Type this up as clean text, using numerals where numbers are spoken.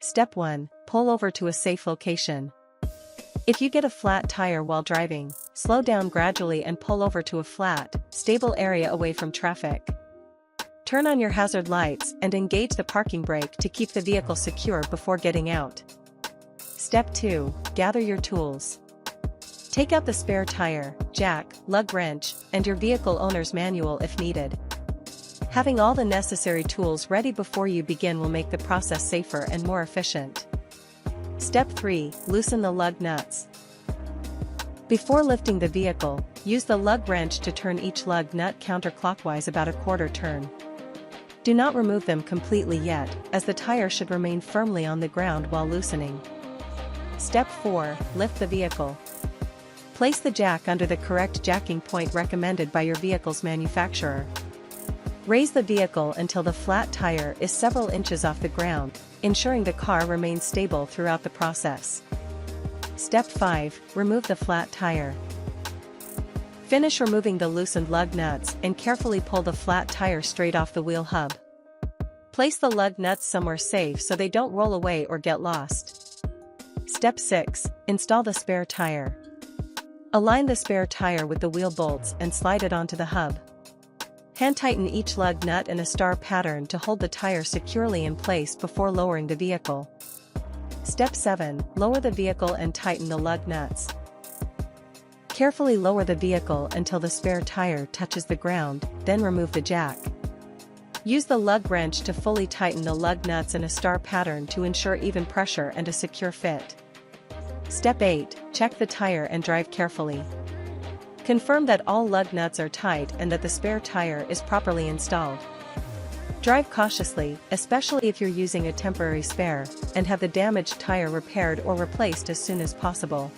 Step 1. Pull over to a safe location. If you get a flat tire while driving, slow down gradually and pull over to a flat, stable area away from traffic. Turn on your hazard lights and engage the parking brake to keep the vehicle secure before getting out. Step 2. Gather your tools. Take out the spare tire, jack, lug wrench, and your vehicle owner's manual if needed. Having all the necessary tools ready before you begin will make the process safer and more efficient. Step 3. Loosen the lug nuts. Before lifting the vehicle, use the lug wrench to turn each lug nut counterclockwise about a quarter turn. Do not remove them completely yet, as the tire should remain firmly on the ground while loosening. Step 4. Lift the vehicle. Place the jack under the correct jacking point recommended by your vehicle's manufacturer. Raise the vehicle until the flat tire is several inches off the ground, ensuring the car remains stable throughout the process. Step 5. Remove the flat tire. Finish removing the loosened lug nuts and carefully pull the flat tire straight off the wheel hub. Place the lug nuts somewhere safe so they don't roll away or get lost. Step 6. Install the spare tire. Align the spare tire with the wheel bolts and slide it onto the hub. Hand tighten each lug nut in a star pattern to hold the tire securely in place before lowering the vehicle. Step 7. Lower the vehicle and tighten the lug nuts. Carefully lower the vehicle until the spare tire touches the ground, then remove the jack. Use the lug wrench to fully tighten the lug nuts in a star pattern to ensure even pressure and a secure fit. Step 8. Check the tire and drive carefully. Confirm that all lug nuts are tight and that the spare tire is properly installed. Drive cautiously, especially if you're using a temporary spare, and have the damaged tire repaired or replaced as soon as possible.